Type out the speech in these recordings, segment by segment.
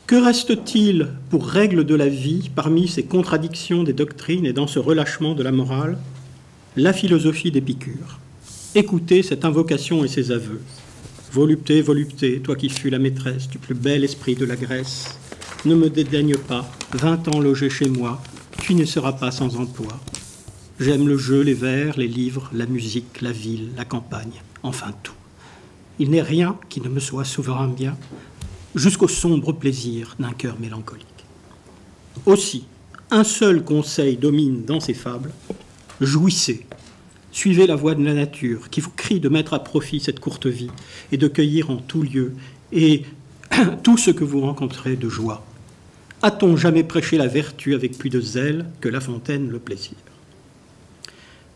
Que reste-t-il pour règle de la vie parmi ces contradictions des doctrines et dans ce relâchement de la morale? La philosophie d'Épicure. Écoutez cette invocation et ses aveux. Volupté, volupté, toi qui fus la maîtresse du plus bel esprit de la Grèce, ne me dédaigne pas, 20 ans logé chez moi, tu ne seras pas sans emploi. J'aime le jeu, les vers, les livres, la musique, la ville, la campagne, enfin tout. Il n'est rien qui ne me soit souverain bien, jusqu'au sombre plaisir d'un cœur mélancolique. Aussi, un seul conseil domine dans ces fables, jouissez, suivez la voie de la nature, qui vous crie de mettre à profit cette courte vie et de cueillir en tout lieu et tout ce que vous rencontrez de joie. A-t-on jamais prêché la vertu avec plus de zèle que La Fontaine le plaisir?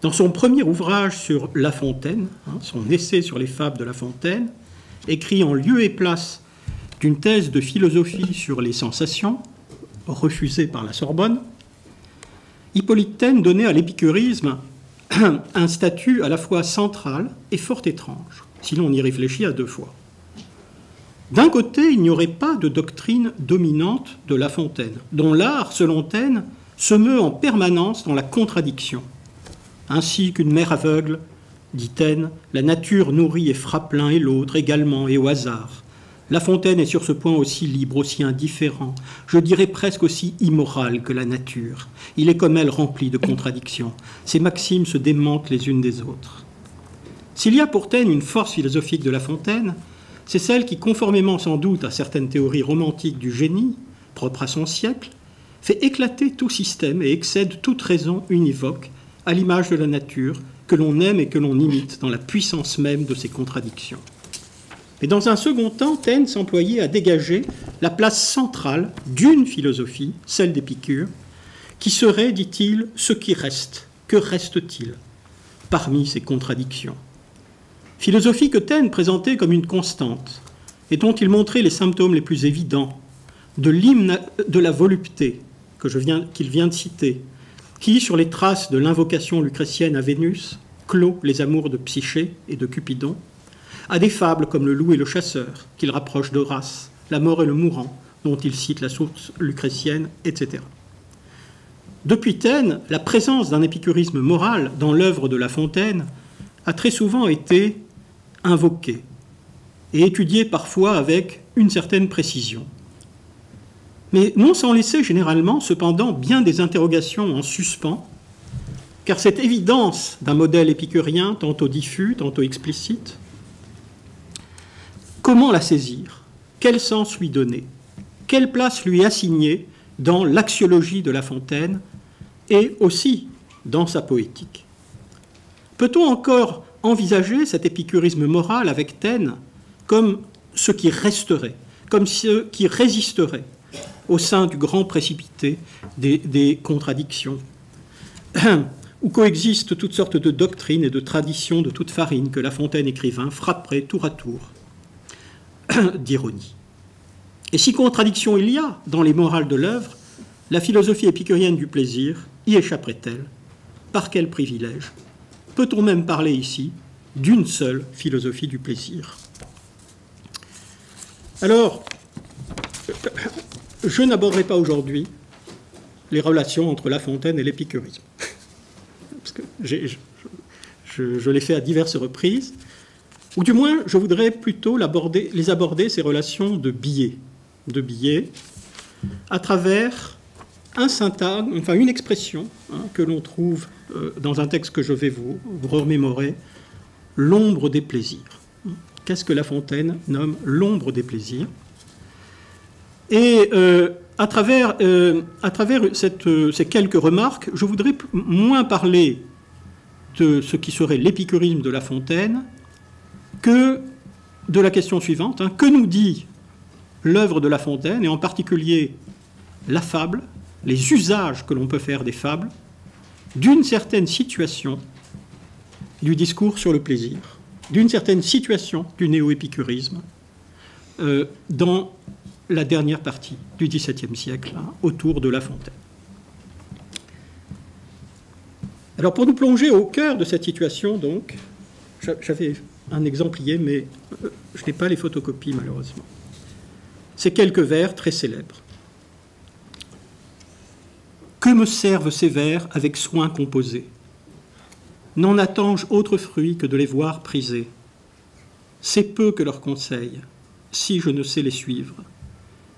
Dans son premier ouvrage sur La Fontaine, son essai sur les fables de La Fontaine, écrit en lieu et place d'une thèse de philosophie sur les sensations, refusée par la Sorbonne, Hippolyte Taine donnait à l'épicurisme un statut à la fois central et fort étrange, si l'on y réfléchit à deux fois. D'un côté, il n'y aurait pas de doctrine dominante de La Fontaine, dont l'art, selon Taine, se meut en permanence dans la contradiction. Ainsi qu'une mère aveugle, dit Taine, la nature nourrit et frappe l'un et l'autre également et au hasard. La Fontaine est sur ce point aussi libre, aussi indifférent, je dirais presque aussi immoral que la nature. Il est comme elle rempli de contradictions. Ses maximes se démentent les unes des autres. S'il y a pour Taine une force philosophique de La Fontaine, c'est celle qui, conformément sans doute à certaines théories romantiques du génie, propres à son siècle, fait éclater tout système et excède toute raison univoque, à l'image de la nature, que l'on aime et que l'on imite dans la puissance même de ses contradictions. Et dans un second temps, Taine s'employait à dégager la place centrale d'une philosophie, celle d'Épicure, qui serait, dit-il, ce qui reste. Que reste-t-il parmi ces contradictions? Philosophie que Taine présentait comme une constante et dont il montrait les symptômes les plus évidents de l'hymne de la volupté qu'il vient de citer, qui, sur les traces de l'invocation lucrétienne à Vénus, clôt les amours de Psyché et de Cupidon, à des fables comme Le loup et le chasseur, qu'il rapproche d'Horace, La mort et le mourant, dont il cite la source lucrétienne, etc. Depuis Taine, la présence d'un épicurisme moral dans l'œuvre de La Fontaine a très souvent été invoquée et étudiée parfois avec une certaine précision. Mais non sans laisser généralement, cependant, bien des interrogations en suspens, car cette évidence d'un modèle épicurien, tantôt diffus, tantôt explicite, comment la saisir? Quel sens lui donner? Quelle place lui assigner dans l'axiologie de La Fontaine et aussi dans sa poétique? Peut-on encore envisager cet épicurisme moral avec Taine comme ce qui resterait, comme ce qui résisterait au sein du grand précipité des contradictions, où coexistent toutes sortes de doctrines et de traditions de toute farine que La Fontaine écrivain frapperait tour à tour d'ironie. Et si contradiction il y a dans les morales de l'œuvre, la philosophie épicurienne du plaisir y échapperait-elle? Par quel privilège? Peut-on même parler ici d'une seule philosophie du plaisir? Alors, je n'aborderai pas aujourd'hui les relations entre La Fontaine et l'épicurisme, parce que je l'ai fait à diverses reprises, ou du moins, je voudrais plutôt les aborder, ces relations de biais, à travers un syntagme, enfin une expression que l'on trouve dans un texte que je vais vous remémorer, l'ombre des plaisirs. Qu'est-ce que La Fontaine nomme l'ombre des plaisirs? Et à travers ces quelques remarques, je voudrais moins parler de ce qui serait l'épicurisme de La Fontaine que de la question suivante, que nous dit l'œuvre de La Fontaine, et en particulier la fable, les usages que l'on peut faire des fables, d'une certaine situation du discours sur le plaisir, d'une certaine situation du néo-épicurisme dans la dernière partie du XVIIe siècle, autour de La Fontaine. Alors, pour nous plonger au cœur de cette situation, donc, j'avais un exemplier, mais je n'ai pas les photocopies malheureusement. Ces quelques vers très célèbres. Que me servent ces vers avec soin composés? N'en attends-je autre fruit que de les voir prisés? C'est peu que leur conseil, si je ne sais les suivre,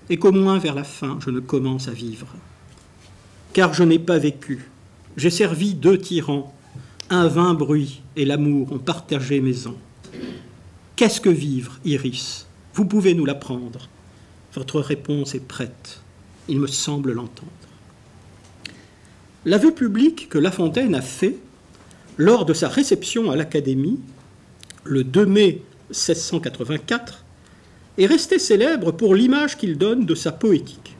et qu'au moins vers la fin je ne commence à vivre. Car je n'ai pas vécu, j'ai servi 2 tyrans, un vain bruit et l'amour ont partagé mes ans. Qu'est-ce que vivre, Iris? Vous pouvez nous l'apprendre. Votre réponse est prête, il me semble l'entendre. L'aveu public que La Fontaine a fait lors de sa réception à l'Académie, le 2 mai 1684, est resté célèbre pour l'image qu'il donne de sa poétique.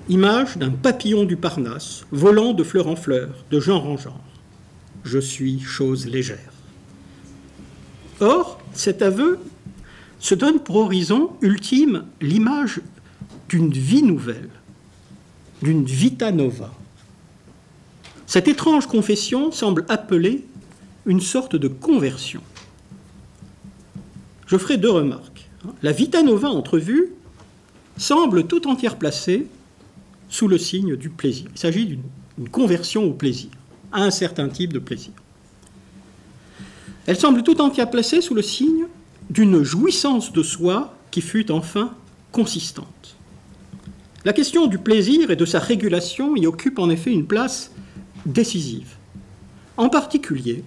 Image d'un papillon du Parnasse, volant de fleur en fleur, de genre en genre. Je suis chose légère. Or, cet aveu se donne pour horizon ultime l'image d'une vie nouvelle, d'une vita nova. Cette étrange confession semble appeler une sorte de conversion. Je ferai 2 remarques. La vita nova entrevue semble tout entière placée sous le signe du plaisir. Il s'agit d'une conversion au plaisir, à un certain type de plaisir. Elle semble tout entière placée sous le signe d'une jouissance de soi qui fut enfin consistante. La question du plaisir et de sa régulation y occupe en effet une place décisive. En particulier,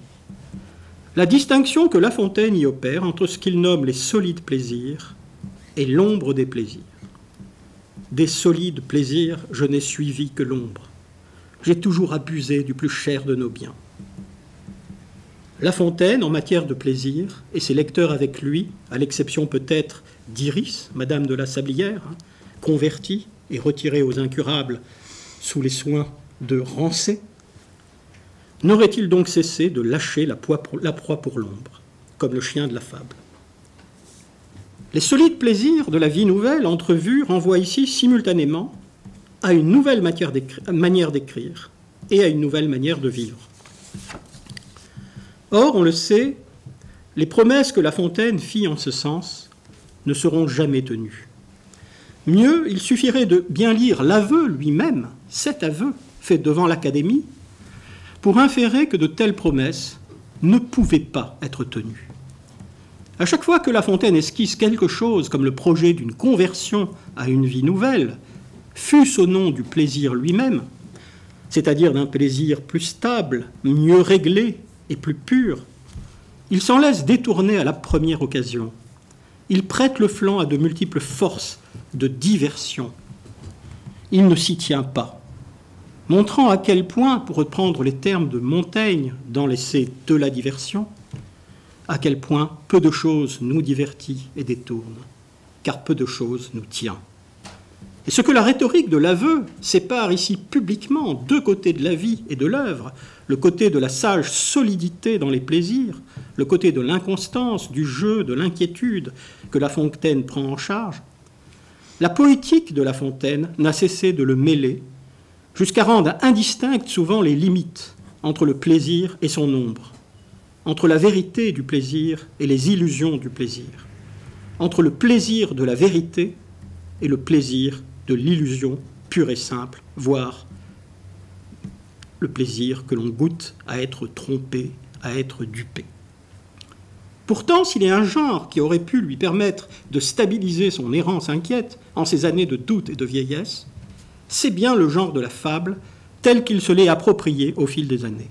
la distinction que La Fontaine y opère entre ce qu'il nomme les solides plaisirs et l'ombre des plaisirs. Des solides plaisirs, je n'ai suivi que l'ombre. J'ai toujours abusé du plus cher de nos biens. La Fontaine, en matière de plaisir, et ses lecteurs avec lui, à l'exception peut-être d'Iris, Madame de la Sablière, convertie et retirée aux incurables sous les soins de Rancé, n'aurait-il donc cessé de lâcher la proie pour l'ombre, comme le chien de la fable? Les solides plaisirs de la vie nouvelle entrevus renvoient ici simultanément à une nouvelle manière d'écrire et à une nouvelle manière de vivre. Or, on le sait, les promesses que La Fontaine fit en ce sens ne seront jamais tenues. Mieux, il suffirait de bien lire l'aveu lui-même, cet aveu fait devant l'Académie, pour inférer que de telles promesses ne pouvaient pas être tenues. À chaque fois que La Fontaine esquisse quelque chose comme le projet d'une conversion à une vie nouvelle, fût-ce au nom du plaisir lui-même, c'est-à-dire d'un plaisir plus stable, mieux réglé et plus pur, il s'en laisse détourner à la première occasion. Il prête le flanc à de multiples forces de diversion. Il ne s'y tient pas, montrant à quel point, pour reprendre les termes de Montaigne dans l'essai De la diversion, à quel point peu de choses nous divertit et détourne, car peu de choses nous tient. Et ce que la rhétorique de l'aveu sépare ici publiquement en 2 côtés de la vie et de l'œuvre, le côté de la sage solidité dans les plaisirs, le côté de l'inconstance, du jeu, de l'inquiétude que La Fontaine prend en charge, la poétique de La Fontaine n'a cessé de le mêler, jusqu'à rendre indistinctes souvent les limites entre le plaisir et son ombre, entre la vérité du plaisir et les illusions du plaisir, entre le plaisir de la vérité et le plaisir de l'illusion pure et simple, voire le plaisir que l'on goûte à être trompé, à être dupé. Pourtant, s'il y a un genre qui aurait pu lui permettre de stabiliser son errance inquiète en ces années de doute et de vieillesse, c'est bien le genre de la fable tel qu'il se l'est approprié au fil des années.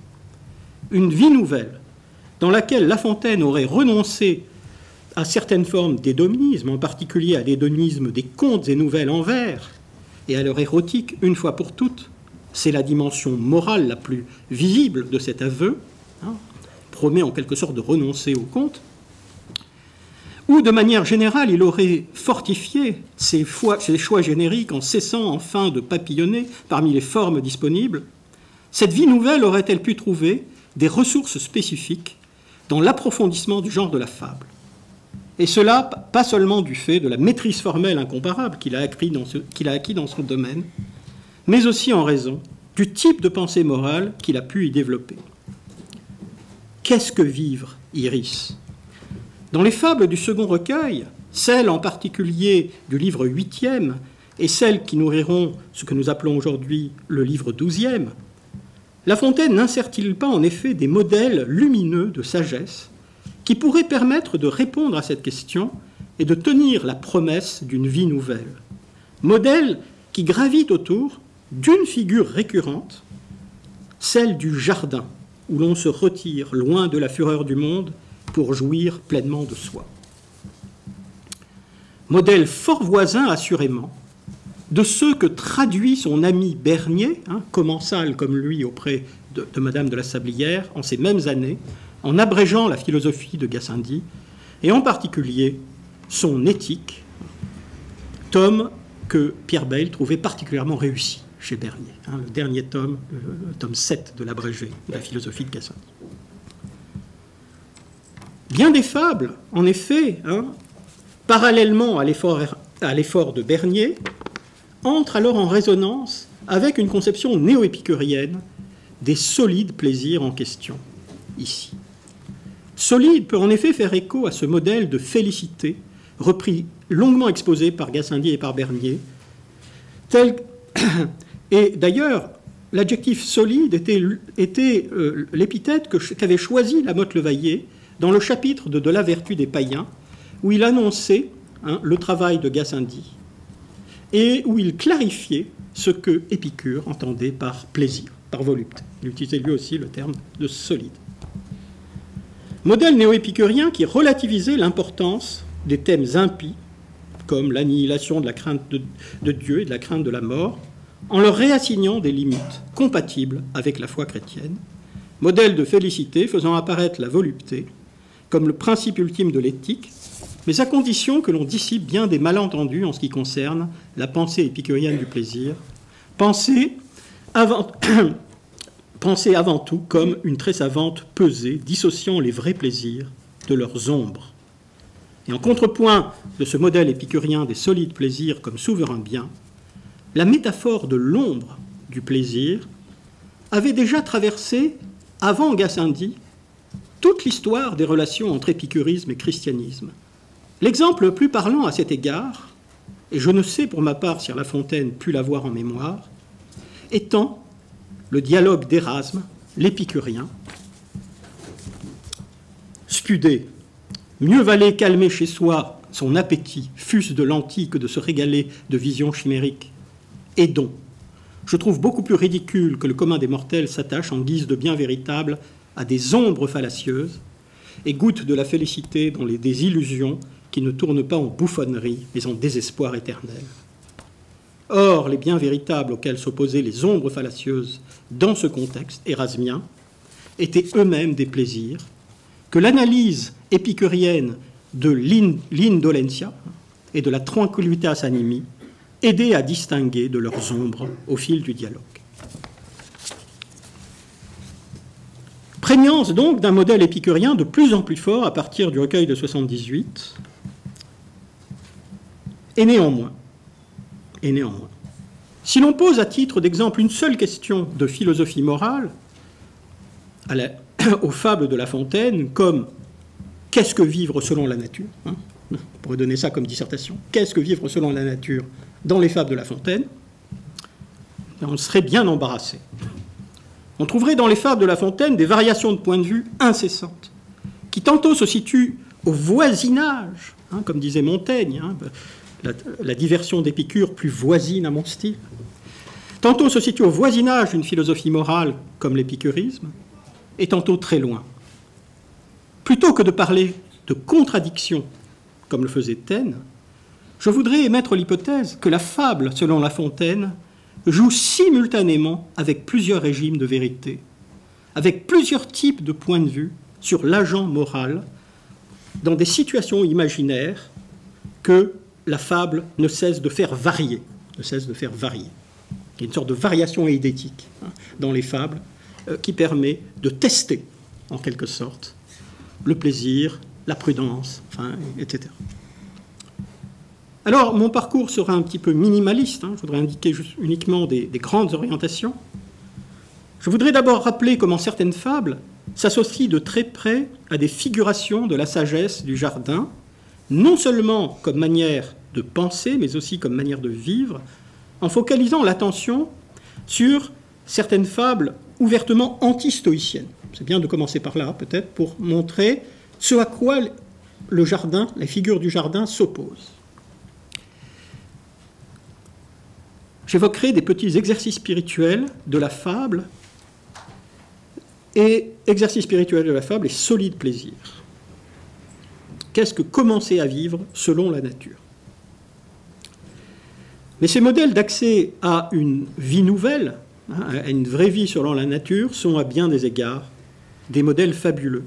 Une vie nouvelle dans laquelle La Fontaine aurait renoncé à certaines formes d'hédonisme, en particulier à l'hédonisme des contes et nouvelles en vers, et à leur érotique une fois pour toutes, c'est la dimension morale la plus visible de cet aveu, promet en quelque sorte de renoncer au conte, ou de manière générale, il aurait fortifié ses choix génériques en cessant enfin de papillonner parmi les formes disponibles. Cette vie nouvelle aurait-elle pu trouver des ressources spécifiques dans l'approfondissement du genre de la fable? Et cela, pas seulement du fait de la maîtrise formelle incomparable qu'il a acquis dans son domaine, mais aussi en raison du type de pensée morale qu'il a pu y développer. Qu'est-ce que vivre, Iris? Dans les fables du second recueil, celles en particulier du livre 8e et celles qui nourriront ce que nous appelons aujourd'hui le livre 12e, La Fontaine n'insère-t-il pas en effet des modèles lumineux de sagesse qui pourraient permettre de répondre à cette question et de tenir la promesse d'une vie nouvelle? Modèles qui gravitent autour d'une figure récurrente, celle du jardin, où l'on se retire loin de la fureur du monde pour jouir pleinement de soi. Modèle fort voisin, assurément, de ceux que traduit son ami Bernier, commensal comme lui auprès de Madame de la Sablière, en ces mêmes années, en abrégeant la philosophie de Gassendi, et en particulier son éthique, tome que Pierre Bayle trouvait particulièrement réussi chez Bernier, le dernier tome, le tome 7 de l'abrégé de la philosophie de Gassendi. Bien des fables, en effet, parallèlement à l'effort de Bernier, entrent alors en résonance avec une conception néo-épicurienne des solides plaisirs en question, ici. Solide peut en effet faire écho à ce modèle de félicité, repris longuement exposé par Gassendi et par Bernier, et d'ailleurs, l'adjectif solide était l'épithète qu'avait choisi Lamotte-Levaillé dans le chapitre de la vertu des païens, où il annonçait le travail de Gassendi et où il clarifiait ce que Épicure entendait par plaisir, par volupté. Il utilisait lui aussi le terme de solide. Modèle néo-épicurien qui relativisait l'importance des thèmes impies, comme l'annihilation de la crainte de Dieu et de la crainte de la mort, en leur réassignant des limites compatibles avec la foi chrétienne. Modèle de félicité faisant apparaître la volupté comme le principe ultime de l'éthique, mais à condition que l'on dissipe bien des malentendus en ce qui concerne la pensée épicurienne du plaisir, pensée avant tout comme une très savante pesée dissociant les vrais plaisirs de leurs ombres. Et en contrepoint de ce modèle épicurien des solides plaisirs comme souverain bien, la métaphore de l'ombre du plaisir avait déjà traversé, avant Gassendi, toute l'histoire des relations entre épicurisme et christianisme. L'exemple le plus parlant à cet égard, et je ne sais pour ma part si La Fontaine put l'avoir en mémoire, étant le dialogue d'Érasme, l'épicurien. Spudé, mieux valait calmer chez soi son appétit, fût-ce de lentilles, que de se régaler de visions chimériques. Et donc, je trouve beaucoup plus ridicule que le commun des mortels s'attache en guise de bien véritable à des ombres fallacieuses et goûte de la félicité dans des illusions qui ne tournent pas en bouffonnerie, mais en désespoir éternel. Or, les biens véritables auxquels s'opposaient les ombres fallacieuses dans ce contexte érasmien étaient eux-mêmes des plaisirs que l'analyse épicurienne de l'indolentia et de la tranquillitas animi aidait à distinguer de leurs ombres au fil du dialogue. Prégnance donc d'un modèle épicurien de plus en plus fort à partir du recueil de 78, et néanmoins, si l'on pose à titre d'exemple une seule question de philosophie morale aux fables de La Fontaine, comme « Qu'est-ce que vivre selon la nature ?» On pourrait donner ça comme dissertation. « Qu'est-ce que vivre selon la nature ?» dans les fables de La Fontaine, on serait bien embarrassé. On trouverait dans les fables de La Fontaine des variations de point de vue incessantes, qui tantôt se situent au voisinage, comme disait Montaigne, la diversion d'Épicure plus voisine à mon style, tantôt se situent au voisinage d'une philosophie morale comme l'épicurisme, et tantôt très loin. Plutôt que de parler de contradiction, comme le faisait Taine, je voudrais émettre l'hypothèse que la fable, selon La Fontaine, joue simultanément avec plusieurs régimes de vérité, avec plusieurs types de points de vue sur l'agent moral, dans des situations imaginaires que la fable ne cesse de faire varier. Il y a une sorte de variation eidétique dans les fables qui permet de tester, en quelque sorte, le plaisir, la prudence, etc. Alors, mon parcours sera un petit peu minimaliste. Je voudrais indiquer uniquement des grandes orientations. Je voudrais d'abord rappeler comment certaines fables s'associe de très près à des figurations de la sagesse du jardin, non seulement comme manière de penser, mais aussi comme manière de vivre, en focalisant l'attention sur certaines fables ouvertement anti-stoïciennes. C'est bien de commencer par là, peut-être, pour montrer ce à quoi le jardin, les figures du jardin s'opposent. J'évoquerai des petits exercices spirituels de la fable, et exercice spirituel de la fable et solide plaisir. Qu'est-ce que commencer à vivre selon la nature? Mais ces modèles d'accès à une vie nouvelle, à une vraie vie selon la nature, sont à bien des égards des modèles fabuleux.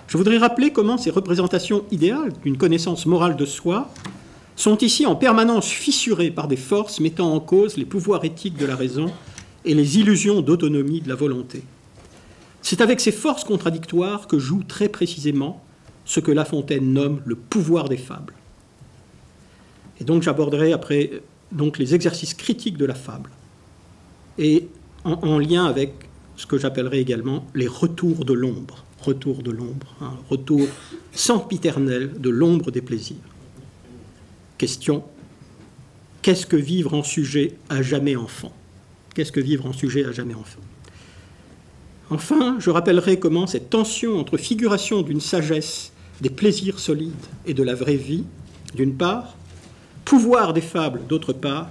Je voudrais rappeler comment ces représentations idéales d'une connaissance morale de soi sont ici en permanence fissurées par des forces mettant en cause les pouvoirs éthiques de la raison et les illusions d'autonomie de la volonté. C'est avec ces forces contradictoires que joue très précisément ce que La Fontaine nomme le pouvoir des fables. Et donc j'aborderai après les exercices critiques de la fable, et en lien avec ce que j'appellerai également les retours de l'ombre, retour sempiternel de l'ombre des plaisirs. Question, qu'est-ce que vivre en sujet à jamais enfant? Qu'est-ce que vivre en sujet à jamais enfant? Enfin, je rappellerai comment cette tension entre figuration d'une sagesse, des plaisirs solides et de la vraie vie, d'une part, pouvoir des fables, d'autre part,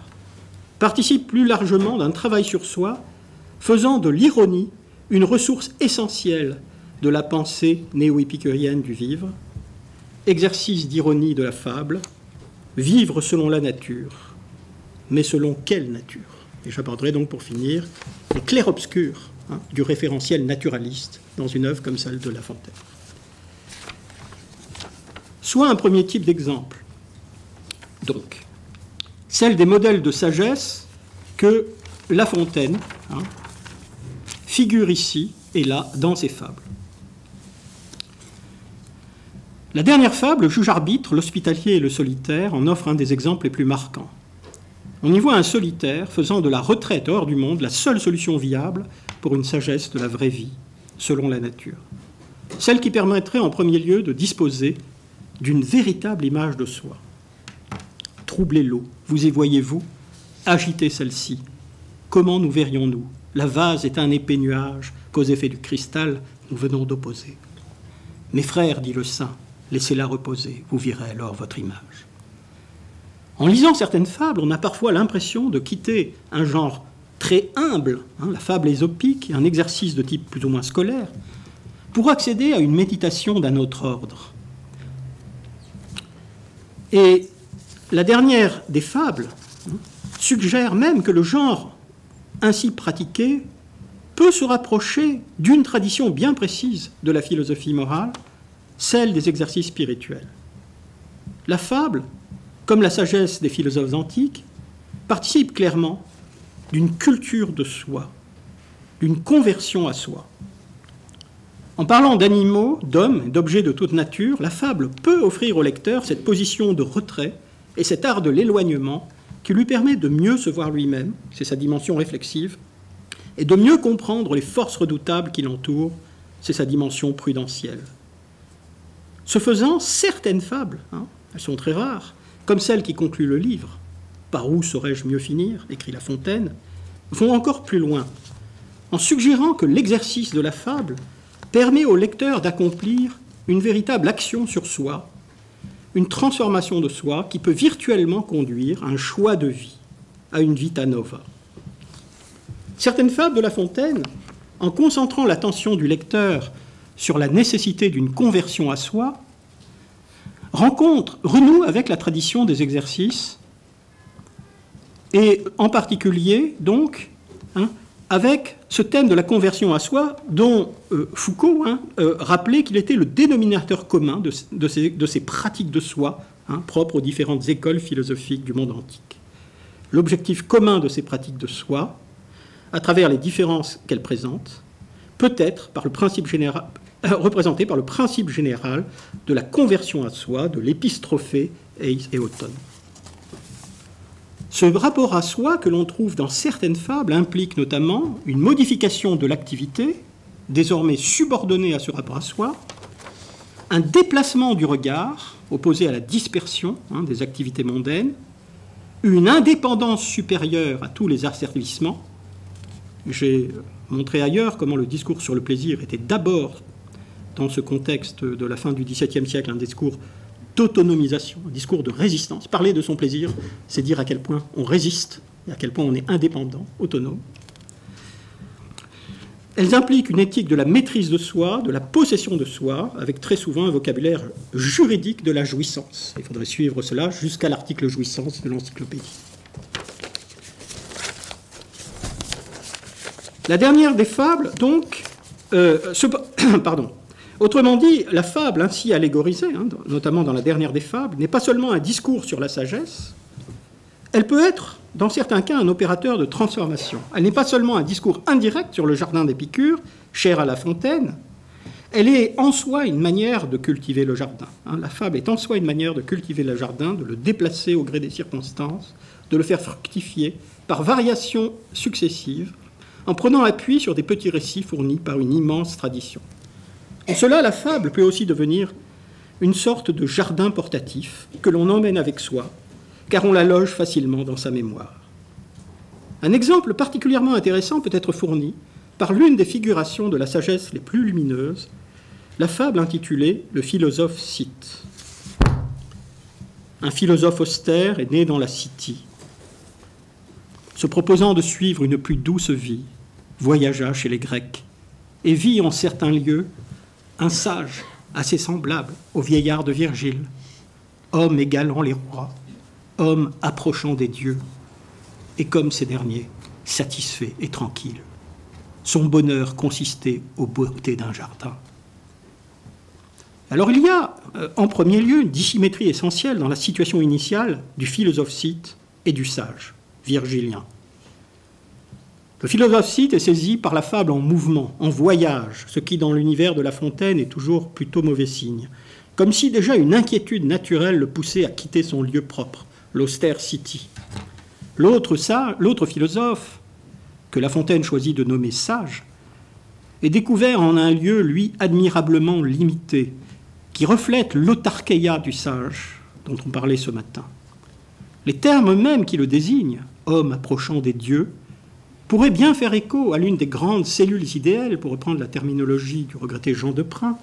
participe plus largement d'un travail sur soi, faisant de l'ironie une ressource essentielle de la pensée néo-épicurienne du vivre, exercice d'ironie de la fable, vivre selon la nature, mais selon quelle nature? Et j'aborderai donc pour finir les clairs-obscurs du référentiel naturaliste dans une œuvre comme celle de La Fontaine. Soit un premier type d'exemple, donc, celle des modèles de sagesse que La Fontaine figure ici et là dans ses fables. La dernière fable, le juge-arbitre, l'hospitalier et le solitaire, en offre un des exemples les plus marquants. On y voit un solitaire faisant de la retraite hors du monde la seule solution viable pour une sagesse de la vraie vie, selon la nature. Celle qui permettrait en premier lieu de disposer d'une véritable image de soi. Troublez l'eau, vous y voyez-vous, agitez celle-ci. Comment nous verrions-nous? La vase est un épais nuage qu'aux effets du cristal nous venons d'opposer. Mes frères, dit le saint, laissez-la reposer, vous verrez alors votre image. En lisant certaines fables, on a parfois l'impression de quitter un genre très humble, la fable ésopique, un exercice de type plus ou moins scolaire, pour accéder à une méditation d'un autre ordre. Et la dernière des fables suggère même que le genre ainsi pratiqué peut se rapprocher d'une tradition bien précise de la philosophie morale, celle des exercices spirituels. La fable, comme la sagesse des philosophes antiques, participe clairement d'une culture de soi, d'une conversion à soi. En parlant d'animaux, d'hommes et d'objets de toute nature, la fable peut offrir au lecteur cette position de retrait et cet art de l'éloignement qui lui permet de mieux se voir lui-même, c'est sa dimension réflexive, et de mieux comprendre les forces redoutables qui l'entourent, c'est sa dimension prudentielle. Ce faisant, certaines fables, elles sont très rares, comme celle qui conclut le livre, « Par où saurais-je mieux finir ?» écrit La Fontaine, vont encore plus loin, en suggérant que l'exercice de la fable permet au lecteur d'accomplir une véritable action sur soi, une transformation de soi qui peut virtuellement conduire à un choix de vie, à une vita nova. Certaines fables de La Fontaine, en concentrant l'attention du lecteur sur la nécessité d'une conversion à soi, renouent avec la tradition des exercices, et en particulier, donc, avec ce thème de la conversion à soi, dont Foucault rappelait qu'il était le dénominateur commun de ces pratiques de soi, propres aux différentes écoles philosophiques du monde antique. L'objectif commun de ces pratiques de soi, à travers les différences qu'elles présentent, peut être représenté par le principe général de la conversion à soi, de l'épistrophée et autonome. Ce rapport à soi que l'on trouve dans certaines fables implique notamment une modification de l'activité désormais subordonné à ce rapport à soi, un déplacement du regard, opposé à la dispersion des activités mondaines, une indépendance supérieure à tous les asservissements. J'ai montré ailleurs comment le discours sur le plaisir était d'abord, dans ce contexte de la fin du XVIIe siècle, un discours d'autonomisation, un discours de résistance. Parler de son plaisir, c'est dire à quel point on résiste, et à quel point on est indépendant, autonome. Elles impliquent une éthique de la maîtrise de soi, de la possession de soi, avec très souvent un vocabulaire juridique de la jouissance. Il faudrait suivre cela jusqu'à l'article jouissance de l'encyclopédie. La dernière des fables, donc, autrement dit, la fable ainsi allégorisée, notamment dans la dernière des fables, n'est pas seulement un discours sur la sagesse, elle peut être, dans certains cas, un opérateur de transformation. Elle n'est pas seulement un discours indirect sur le jardin d'Épicure, cher à La Fontaine, elle est en soi une manière de cultiver le jardin. La fable est en soi une manière de cultiver le jardin, de le déplacer au gré des circonstances, de le faire fructifier par variations successives, en prenant appui sur des petits récits fournis par une immense tradition. En cela, la fable peut aussi devenir une sorte de jardin portatif que l'on emmène avec soi, car on la loge facilement dans sa mémoire. Un exemple particulièrement intéressant peut être fourni par l'une des figurations de la sagesse les plus lumineuses, la fable intitulée « Le philosophe Scythe ». Un philosophe austère est né dans la Scythie. Se proposant de suivre une plus douce vie, voyagea chez les Grecs et vit en certains lieux un sage assez semblable au vieillard de Virgile, homme égalant les rois, homme approchant des dieux, et comme ces derniers, satisfait et tranquille. Son bonheur consistait aux beautés d'un jardin. Alors il y a, en premier lieu, une dissymétrie essentielle dans la situation initiale du philosophe Scythe et du sage, virgilien. Le philosophe Scythe est saisi par la fable en mouvement, en voyage, ce qui, dans l'univers de La Fontaine, est toujours plutôt mauvais signe, comme si déjà une inquiétude naturelle le poussait à quitter son lieu propre, l'austère City. L'autre philosophe, que La Fontaine choisit de nommer sage, est découvert en un lieu, lui, admirablement limité, qui reflète l'autarkeia du sage, dont on parlait ce matin. Les termes mêmes qui le désignent, homme approchant des dieux, pourrait bien faire écho à l'une des grandes cellules idéales, pour reprendre la terminologie du regretté Jean Deprin,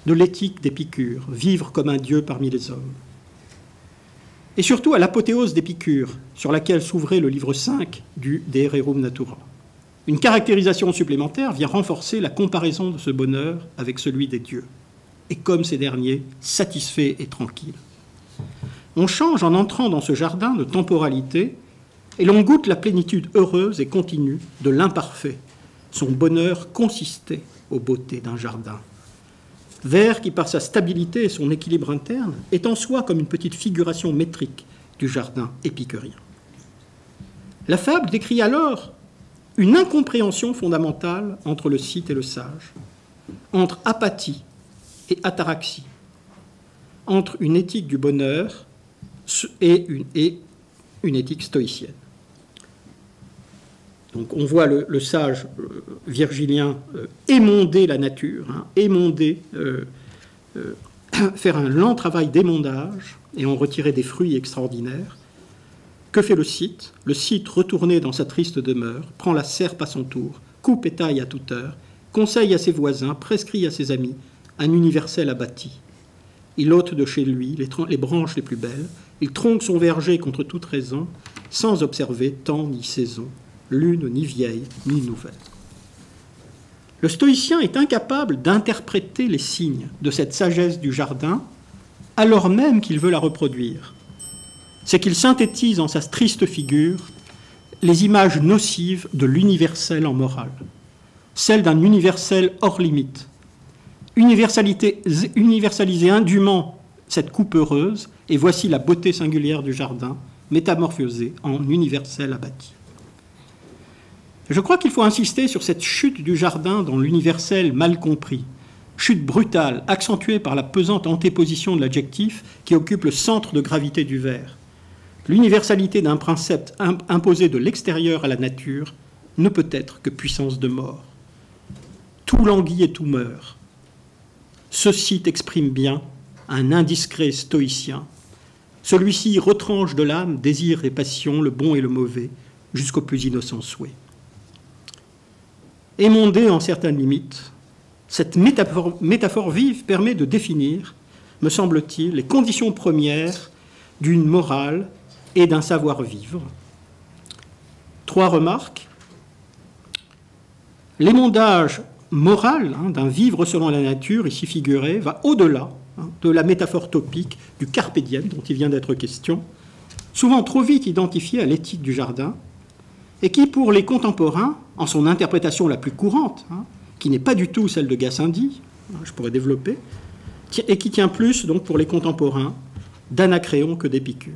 de l'éthique d'Épicure, vivre comme un dieu parmi les hommes. Et surtout à l'apothéose d'Épicure, sur laquelle s'ouvrait le livre 5 du De Rerum Natura. Une caractérisation supplémentaire vient renforcer la comparaison de ce bonheur avec celui des dieux, et comme ces derniers, satisfaits et tranquilles. On change en entrant dans ce jardin de temporalité, et l'on goûte la plénitude heureuse et continue de l'imparfait. Son bonheur consistait aux beautés d'un jardin. Vers qui, par sa stabilité et son équilibre interne, est en soi comme une petite figuration métrique du jardin épicurien. La fable décrit alors une incompréhension fondamentale entre le Scythe et le sage, entre apathie et ataraxie, entre une éthique du bonheur et une éthique stoïcienne. Donc on voit le sage virgilien émonder la nature, faire un lent travail d'émondage et en retirer des fruits extraordinaires. Que fait le Scythe ? Le Scythe, retourné dans sa triste demeure, prend la serpe à son tour, coupe et taille à toute heure, conseille à ses voisins, prescrit à ses amis, un universel abattu. Il ôte de chez lui les branches les plus belles, il tronque son verger contre toute raison, sans observer temps ni saison, l'une ni vieille ni nouvelle. Le stoïcien est incapable d'interpréter les signes de cette sagesse du jardin, alors même qu'il veut la reproduire. C'est qu'il synthétise en sa triste figure les images nocives de l'universel en morale, celle d'un universel hors limite, universaliser indûment cette coupe heureuse, et voici la beauté singulière du jardin, métamorphosée en universel abattu. Je crois qu'il faut insister sur cette chute du jardin dans l'universel mal compris, chute brutale, accentuée par la pesante antéposition de l'adjectif qui occupe le centre de gravité du vers. L'universalité d'un principe imposé de l'extérieur à la nature ne peut être que puissance de mort. tout languit et tout meurt. Ce site exprime bien un indiscret stoïcien. Celui-ci retranche de l'âme désir et passion, le bon et le mauvais, jusqu'au plus innocent souhait. Émondé en certaines limites, cette métaphore vive permet de définir, me semble-t-il, les conditions premières d'une morale et d'un savoir-vivre. 3 remarques. L'émondage moral d'un vivre selon la nature, ici figuré, va au-delà de la métaphore topique du carpe diem dont il vient d'être question, souvent trop vite identifiée à l'éthique du jardin, et qui, pour les contemporains, en son interprétation la plus courante, qui n'est pas du tout celle de Gassendi, je pourrais développer, et qui tient plus, donc, pour les contemporains, d'Anacréon que d'Épicure.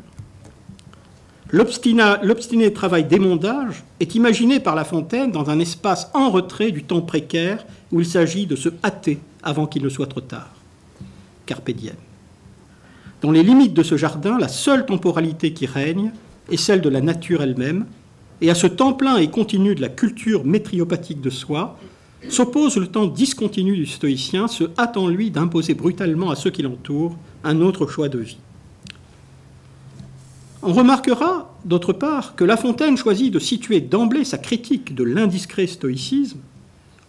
L'obstiné travail d'émondage est imaginé par La Fontaine dans un espace en retrait du temps précaire où il s'agit de se hâter avant qu'il ne soit trop tard. Carpe diem. Dans les limites de ce jardin, la seule temporalité qui règne est celle de la nature elle-même, et à ce temps plein et continu de la culture métriopathique de soi s'oppose le temps discontinu du stoïcien, se hâtant lui d'imposer brutalement à ceux qui l'entourent un autre choix de vie. On remarquera, d'autre part, que La Fontaine choisit de situer d'emblée sa critique de l'indiscret stoïcisme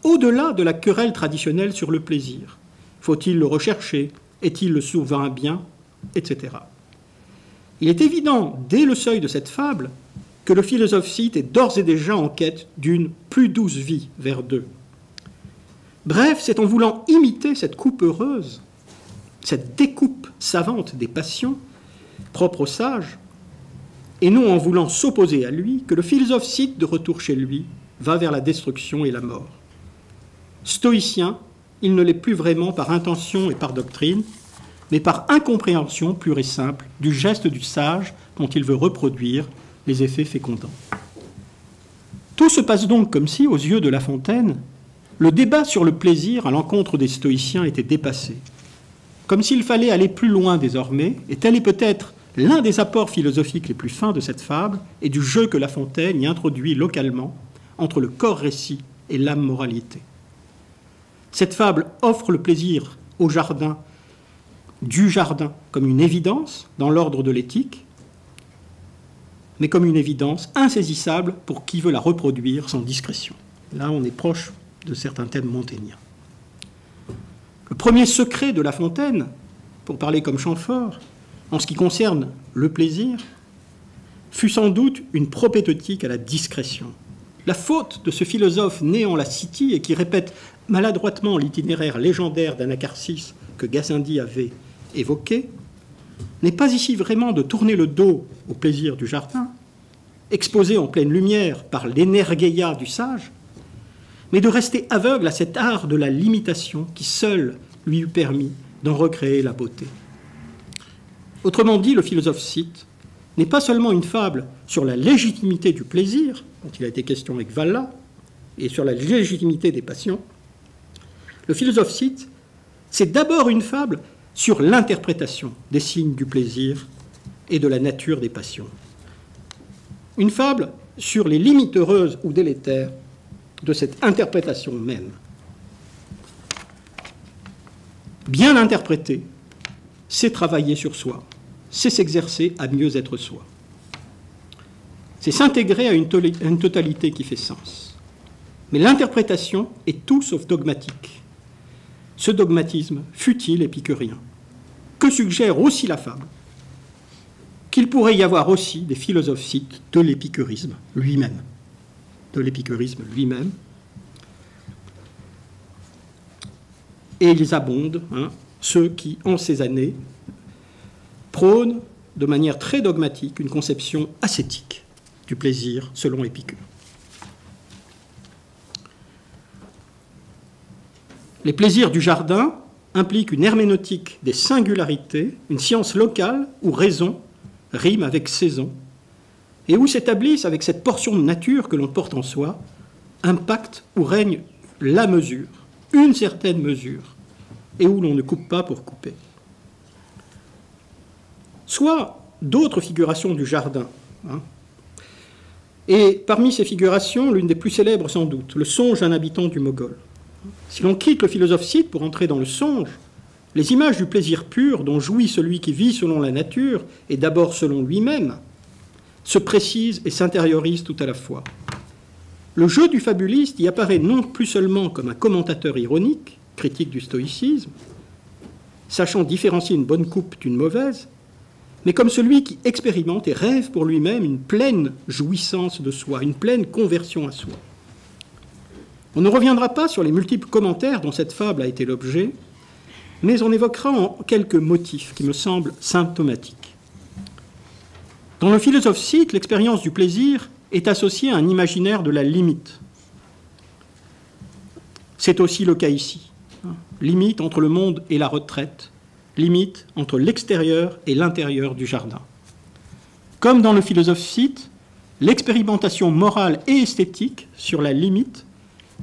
au-delà de la querelle traditionnelle sur le plaisir. Faut-il le rechercher? Est-il le souverain bien? Etc. Il est évident, dès le seuil de cette fable, que le philosophe Scythe est d'ores et déjà en quête d'une plus douce vie vers deux. Bref, c'est en voulant imiter cette coupe heureuse, cette découpe savante des passions, propre au sage, et non en voulant s'opposer à lui, que le philosophe Scythe, de retour chez lui, va vers la destruction et la mort. Stoïcien, il ne l'est plus vraiment par intention et par doctrine, mais par incompréhension pure et simple du geste du sage dont il veut reproduire les effets fécondants. Tout se passe donc comme si, aux yeux de La Fontaine, le débat sur le plaisir à l'encontre des stoïciens était dépassé, comme s'il fallait aller plus loin désormais, et tel est peut-être l'un des apports philosophiques les plus fins de cette fable et du jeu que La Fontaine y introduit localement entre le corps récit et l'âme moralité. Cette fable offre le plaisir au jardin, du jardin, comme une évidence dans l'ordre de l'éthique, mais comme une évidence insaisissable pour qui veut la reproduire sans discrétion. Là, on est proche de certains thèmes montaigniens. Le premier secret de La Fontaine, pour parler comme Chamfort, en ce qui concerne le plaisir, fut sans doute une propédeutique à la discrétion. La faute de ce philosophe né en la City et qui répète maladroitement l'itinéraire légendaire d'Anacharsis que Gassendi avait évoqué, n'est pas ici vraiment de tourner le dos au plaisir du jardin, exposé en pleine lumière par l'énergeia du sage, mais de rester aveugle à cet art de la limitation qui seul lui eût permis d'en recréer la beauté. Autrement dit, le philosophe Scythe n'est pas seulement une fable sur la légitimité du plaisir, dont il a été question avec Valla, et sur la légitimité des passions. Le philosophe Scythe, c'est d'abord une fable sur l'interprétation des signes du plaisir et de la nature des passions. Une fable sur les limites heureuses ou délétères de cette interprétation même. Bien interpréter, c'est travailler sur soi, c'est s'exercer à mieux être soi. C'est s'intégrer à une totalité qui fait sens. Mais l'interprétation est tout sauf dogmatique. Ce dogmatisme fut-il épicurien? Que suggère aussi la fable? Qu'il pourrait y avoir aussi des philosophes scythes de l'épicurisme lui-même. De l'épicurisme lui-même. Et ils abondent, ceux qui, en ces années, prônent de manière très dogmatique une conception ascétique du plaisir selon Épicure. Les plaisirs du jardin impliquent une herméneutique des singularités, une science locale où raison rime avec saison, et où s'établissent avec cette portion de nature que l'on porte en soi, un pacte où règne la mesure, une certaine mesure, et où l'on ne coupe pas pour couper. Soit d'autres figurations du jardin. Et parmi ces figurations, l'une des plus célèbres sans doute, le songe d'un habitant du Mogol. Si l'on quitte le philosophe cite pour entrer dans le songe, les images du plaisir pur dont jouit celui qui vit selon la nature et d'abord selon lui-même se précisent et s'intériorisent tout à la fois. Le jeu du fabuliste y apparaît non plus seulement comme un commentateur ironique, critique du stoïcisme, sachant différencier une bonne coupe d'une mauvaise, mais comme celui qui expérimente et rêve pour lui-même une pleine jouissance de soi, une pleine conversion à soi. On ne reviendra pas sur les multiples commentaires dont cette fable a été l'objet, mais on évoquera en quelques motifs qui me semblent symptomatiques. Dans le philosophe cite, l'expérience du plaisir est associée à un imaginaire de la limite. C'est aussi le cas ici. Limite entre le monde et la retraite, limite entre l'extérieur et l'intérieur du jardin. Comme dans le philosophe cite, l'expérimentation morale et esthétique sur la limite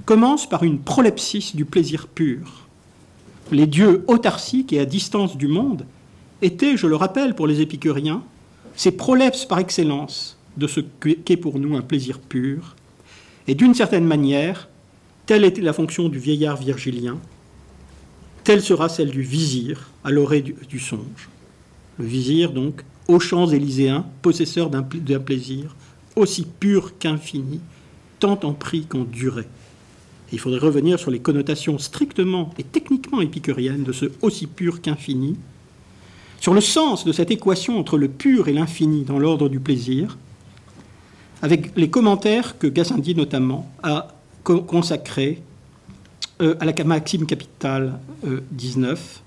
commence par une prolepsis du plaisir pur. Les dieux autarciques et à distance du monde étaient, je le rappelle pour les épicuriens, ces prolepses par excellence de ce qu'est pour nous un plaisir pur. Et d'une certaine manière, telle était la fonction du vieillard virgilien, telle sera celle du vizir à l'orée du songe. Le vizir, donc, aux champs élyséens, possesseur d'un plaisir aussi pur qu'infini, tant en prix qu'en durée. Et il faudrait revenir sur les connotations strictement et techniquement épicuriennes de ce aussi pur qu'infini, sur le sens de cette équation entre le pur et l'infini dans l'ordre du plaisir, avec les commentaires que Gassendi notamment a consacrés à la maxime capitale 19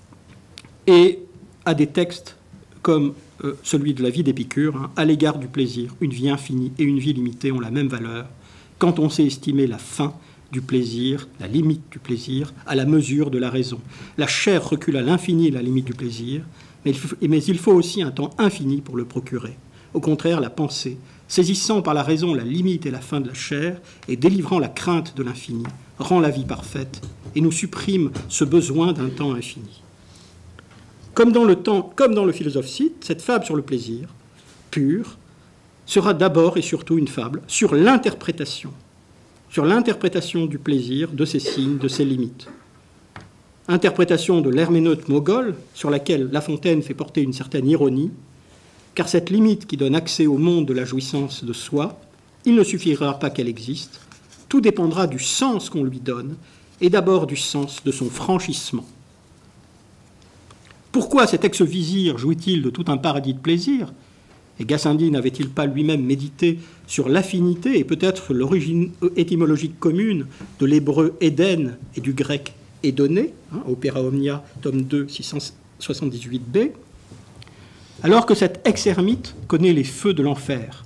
et à des textes comme celui de la vie d'Épicure, à l'égard du plaisir, une vie infinie et une vie limitée ont la même valeur quand on sait estimer la fin du plaisir, la limite du plaisir, à la mesure de la raison. La chair recule à l'infini la limite du plaisir, mais il faut aussi un temps infini pour le procurer. Au contraire, la pensée, saisissant par la raison la limite et la fin de la chair et délivrant la crainte de l'infini, rend la vie parfaite et nous supprime ce besoin d'un temps infini. Comme dans le philosophe cite, cette fable sur le plaisir pur sera d'abord et surtout une fable sur l'interprétation du plaisir, de ses signes, de ses limites. Interprétation de l'herméneute mogol, sur laquelle La Fontaine fait porter une certaine ironie, car cette limite qui donne accès au monde de la jouissance de soi, il ne suffira pas qu'elle existe, tout dépendra du sens qu'on lui donne, et d'abord du sens de son franchissement. Pourquoi cet ex-vizir jouit-il de tout un paradis de plaisir ? Et Gassendi n'avait-il pas lui-même médité sur l'affinité et peut-être l'origine étymologique commune de l'hébreu Éden et du grec Édoné, Opera Omnia, tome 2, 678b, alors que cet ex-ermite connaît les feux de l'enfer.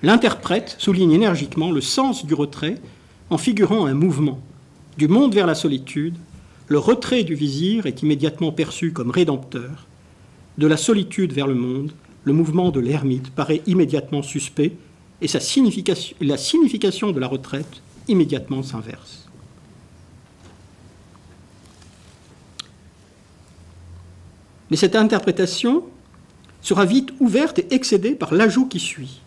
L'interprète souligne énergiquement le sens du retrait en figurant un mouvement. Du monde vers la solitude, le retrait du vizir est immédiatement perçu comme rédempteur. De la solitude vers le monde, le mouvement de l'ermite paraît immédiatement suspect et la signification de la retraite immédiatement s'inverse. Mais cette interprétation sera vite ouverte et excédée par l'ajout qui suit.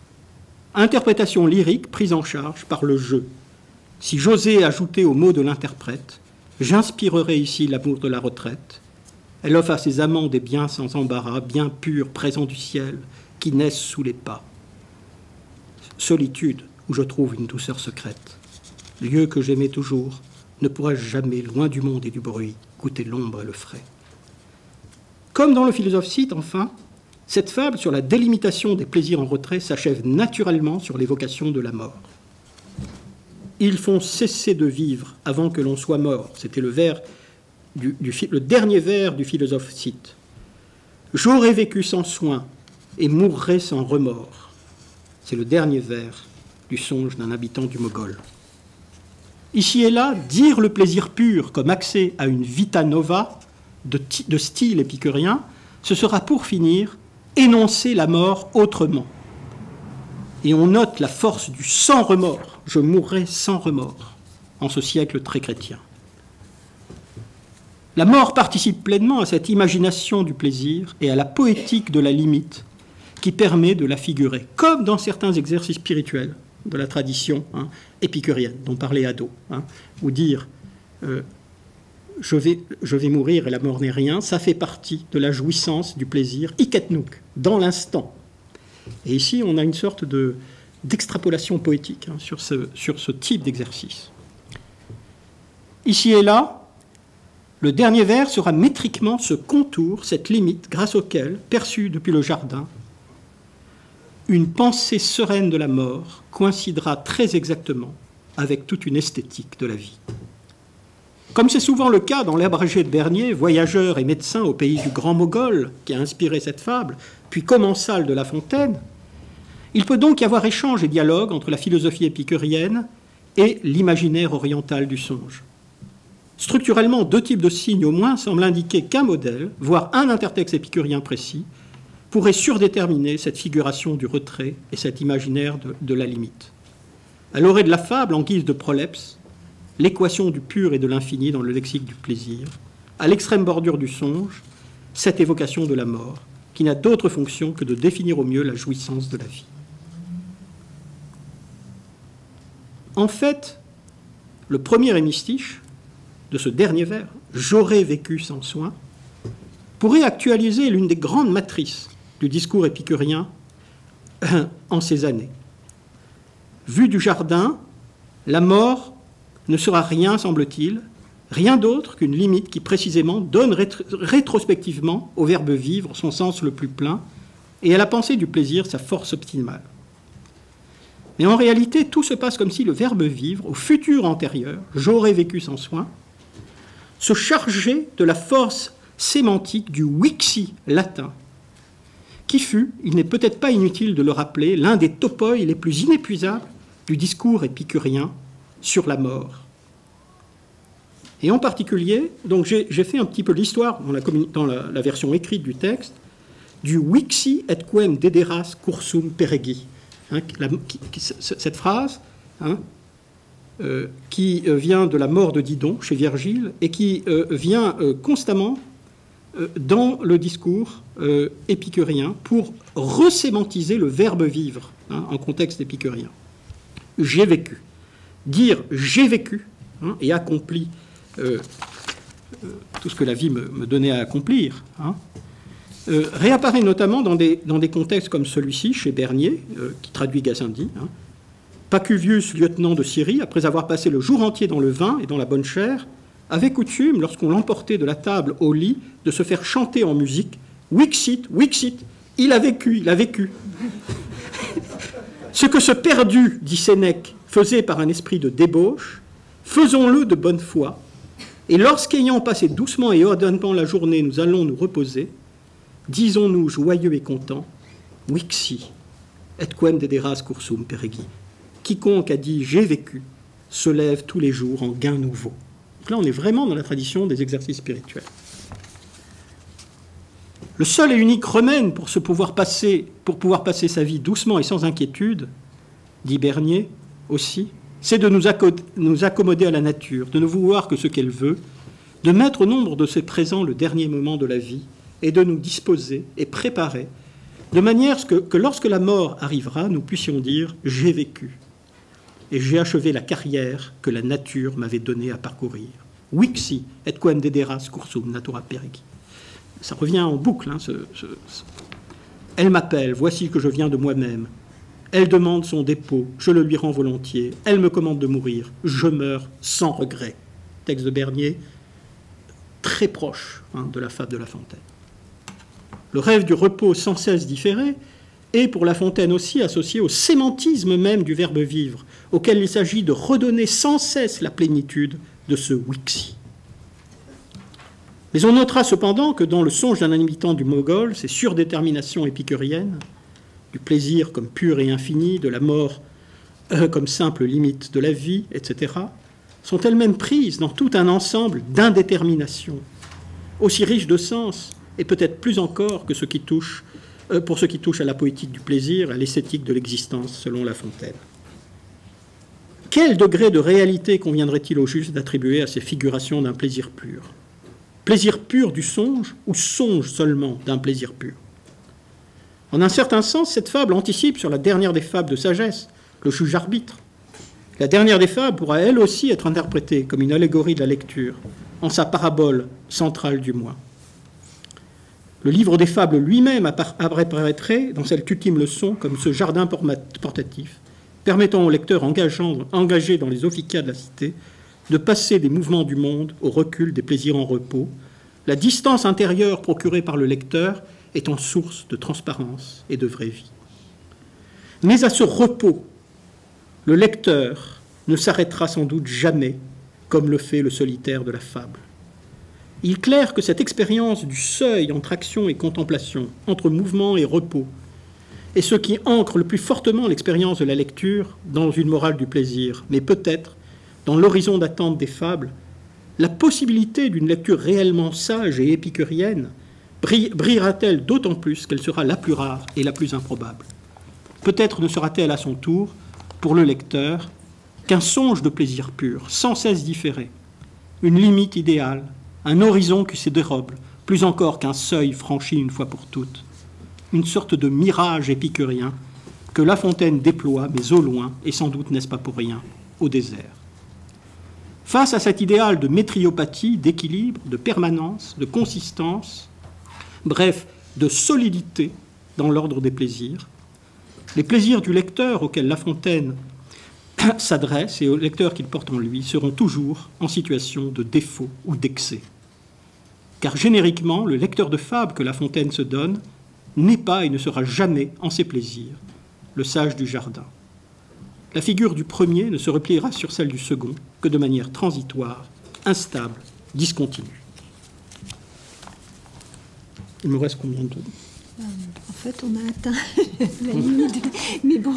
Interprétation lyrique prise en charge par le jeu. Si j'osais ajouter au mot de l'interprète, j'inspirerais ici l'amour de la retraite. Elle offre à ses amants des biens sans embarras, biens purs, présents du ciel, qui naissent sous les pas. Solitude, où je trouve une douceur secrète. Lieu que j'aimais toujours, ne pourrais-je jamais, loin du monde et du bruit, goûter l'ombre et le frais. Comme dans le philosophe cite, enfin, cette fable sur la délimitation des plaisirs en retrait s'achève naturellement sur l'évocation de la mort. Ils font cesser de vivre avant que l'on soit mort. C'était le dernier vers du philosophe cite. J'aurais vécu sans soin et mourrais sans remords. C'est le dernier vers du songe d'un habitant du Mogol. Ici et là, dire le plaisir pur comme accès à une vita nova de style épicurien, ce sera pour finir énoncer la mort autrement. Et on note la force du sans remords. Je mourrai sans remords en ce siècle très chrétien. La mort participe pleinement à cette imagination du plaisir et à la poétique de la limite qui permet de la figurer, comme dans certains exercices spirituels de la tradition épicurienne dont parlait Hadot, ou dire je vais mourir et la mort n'est rien, ça fait partie de la jouissance du plaisir, hic et nunc, dans l'instant. Et ici, on a une sorte d'extrapolation poétique sur ce type d'exercice. Ici et là, le dernier vers sera métriquement ce contour, cette limite, grâce auquel, perçue depuis le jardin, une pensée sereine de la mort coïncidera très exactement avec toute une esthétique de la vie. Comme c'est souvent le cas dans l'abrégé de Bernier, voyageur et médecin au pays du grand Mogol, qui a inspiré cette fable, puis commensal de La Fontaine, il peut donc y avoir échange et dialogue entre la philosophie épicurienne et l'imaginaire oriental du songe. Structurellement, deux types de signes au moins semblent indiquer qu'un modèle, voire un intertexte épicurien précis, pourrait surdéterminer cette figuration du retrait et cet imaginaire de la limite. À l'orée de la fable, en guise de prolepse, l'équation du pur et de l'infini dans le lexique du plaisir, à l'extrême bordure du songe, cette évocation de la mort, qui n'a d'autre fonction que de définir au mieux la jouissance de la vie. En fait, le premier hémistiche de ce dernier vers, « J'aurais vécu sans soin », pourrait actualiser l'une des grandes matrices du discours épicurien en ces années. Vu du jardin, la mort ne sera rien, semble-t-il, rien d'autre qu'une limite qui précisément donne rétrospectivement au verbe vivre son sens le plus plein et à la pensée du plaisir sa force optimale. Mais en réalité, tout se passe comme si le verbe vivre, au futur antérieur, j'aurais vécu sans soin, se chargeait de la force sémantique du vixi latin, qui fut, il n'est peut-être pas inutile de le rappeler, l'un des topoi les plus inépuisables du discours épicurien sur la mort. Et en particulier, donc j'ai fait un petit peu l'histoire dans la version écrite du texte, du vixi et quem dederas cursum peregi. Cette phrase, qui vient de la mort de Didon chez Virgile et qui vient constamment dans le discours épicurien pour resémantiser le verbe vivre en contexte épicurien. J'ai vécu. Dire j'ai vécu et accompli tout ce que la vie me donnait à accomplir, réapparaît notamment dans des contextes comme celui-ci, chez Bernier, qui traduit Gassendi. Pacuvius, lieutenant de Syrie, après avoir passé le jour entier dans le vin et dans la bonne chair, avait coutume, lorsqu'on l'emportait de la table au lit, de se faire chanter en musique « Wixit, Wixit, il a vécu, il a vécu ». Ce que ce perdu, dit Sénèque, faisait par un esprit de débauche, faisons-le de bonne foi, et lorsqu'ayant passé doucement et ordonnement la journée, nous allons nous reposer, disons-nous joyeux et contents, « Wixi, et quem dederas cursum peregi ». Quiconque a dit « j'ai vécu » se lève tous les jours en gain nouveau. Donc là, on est vraiment dans la tradition des exercices spirituels. Le seul et unique remède pour pouvoir passer sa vie doucement et sans inquiétude, dit Bernier aussi, c'est de nous accommoder à la nature, de ne vouloir que ce qu'elle veut, de mettre au nombre de ses présents le dernier moment de la vie et de nous disposer et préparer de manière que lorsque la mort arrivera, nous puissions dire « j'ai vécu ». Et j'ai achevé la carrière que la nature m'avait donnée à parcourir. Vixi et quem dederas cursum natura peregi. Ça revient en boucle. Elle m'appelle, voici que je viens de moi-même. Elle demande son dépôt, je le lui rends volontiers. Elle me commande de mourir, je meurs sans regret. Texte de Bernier, très proche de la fable de La Fontaine. Le rêve du repos sans cesse différé est pour La Fontaine aussi associé au sémantisme même du verbe vivre, auquel il s'agit de redonner sans cesse la plénitude de ce wixi. Mais on notera cependant que dans le songe d'un habitant du Mogol, ces surdéterminations épicuriennes, du plaisir comme pur et infini, de la mort comme simple limite de la vie, etc., sont elles-mêmes prises dans tout un ensemble d'indéterminations, aussi riches de sens, et peut-être plus encore que pour ce qui touche à la poétique du plaisir, à l'esthétique de l'existence, selon La Fontaine. Quel degré de réalité conviendrait-il au juste d'attribuer à ces figurations d'un plaisir pur? Plaisir pur du songe ou songe seulement d'un plaisir pur? En un certain sens, cette fable anticipe sur la dernière des fables de sagesse, le juge-arbitre. La dernière des fables pourra elle aussi être interprétée comme une allégorie de la lecture, en sa parabole centrale du moins. Le livre des fables lui-même apparaîtrait dans cette ultime leçon comme ce jardin portatif, permettant aux lecteurs engagés dans les officats de la cité de passer des mouvements du monde au recul des plaisirs en repos, la distance intérieure procurée par le lecteur étant source de transparence et de vraie vie. Mais à ce repos, le lecteur ne s'arrêtera sans doute jamais, comme le fait le solitaire de la fable. Il est clair que cette expérience du seuil entre action et contemplation, entre mouvement et repos, est ce qui ancre le plus fortement l'expérience de la lecture dans une morale du plaisir, mais peut-être, dans l'horizon d'attente des fables, la possibilité d'une lecture réellement sage et épicurienne brillera-t-elle d'autant plus qu'elle sera la plus rare et la plus improbable. Peut-être ne sera-t-elle à son tour, pour le lecteur, qu'un songe de plaisir pur, sans cesse différé, une limite idéale, un horizon qui se dérobe, plus encore qu'un seuil franchi une fois pour toutes, une sorte de mirage épicurien que La Fontaine déploie, mais au loin, et sans doute n'est-ce pas pour rien, au désert. Face à cet idéal de métriopathie, d'équilibre, de permanence, de consistance, bref, de solidité dans l'ordre des plaisirs, les plaisirs du lecteur auquel La Fontaine s'adresse et aux lecteurs qu'il porte en lui seront toujours en situation de défaut ou d'excès. Car génériquement, le lecteur de fable que La Fontaine se donne n'est pas et ne sera jamais en ses plaisirs le sage du jardin. La figure du premier ne se repliera sur celle du second que de manière transitoire, instable, discontinue. Il me reste combien de temps ? En fait, on a atteint la limite. Mais bon,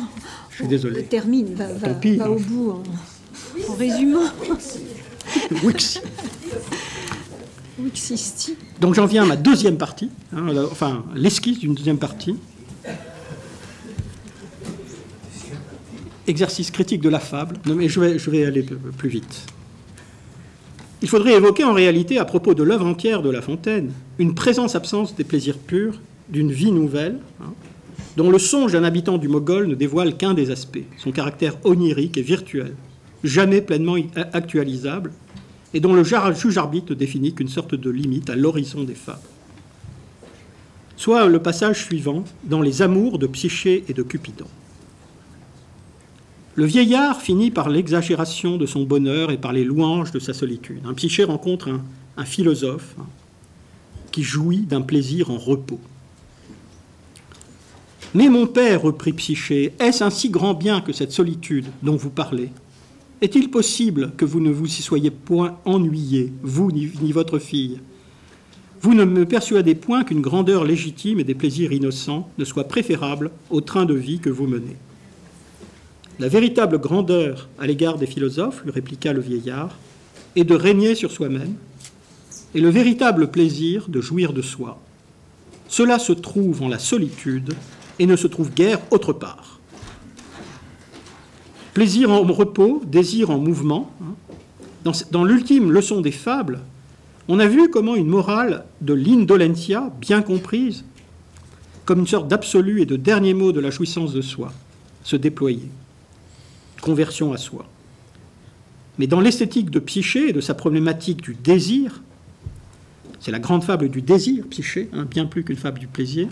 je suis désolé. Termine, va au bout en résumant. Wixi. Wixisti. Donc j'en viens à ma deuxième partie, enfin l'esquisse d'une deuxième partie. Exercice critique de la fable. Non, mais je vais aller plus vite. Il faudrait évoquer en réalité, à propos de l'œuvre entière de La Fontaine, une présence-absence des plaisirs purs, d'une vie nouvelle, dont le songe d'un habitant du Mogol ne dévoile qu'un des aspects, son caractère onirique et virtuel, jamais pleinement actualisable, et dont le juge-arbitre ne définit qu'une sorte de limite à l'horizon des fables. Soit le passage suivant, dans les amours de Psyché et de Cupidon. Le vieillard finit par l'exagération de son bonheur et par les louanges de sa solitude. Psyché rencontre un philosophe qui jouit d'un plaisir en repos. « Mais mon père, reprit Psyché, est-ce un si grand bien que cette solitude dont vous parlez ? Est-il possible que vous ne vous y soyez point ennuyé, vous ni votre fille ? Vous ne me persuadez point qu'une grandeur légitime et des plaisirs innocents ne soit préférable au train de vie que vous menez. La véritable grandeur à l'égard des philosophes, lui répliqua le vieillard, est de régner sur soi-même, et le véritable plaisir de jouir de soi. Cela se trouve en la solitude et ne se trouve guère autre part. Plaisir en repos, désir en mouvement. Dans l'ultime leçon des fables, on a vu comment une morale de l'indolentia, bien comprise, comme une sorte d'absolu et de dernier mot de la jouissance de soi, se déployait. Conversion à soi. Mais dans l'esthétique de Psyché et de sa problématique du désir, c'est la grande fable du désir, Psyché, bien plus qu'une fable du plaisir,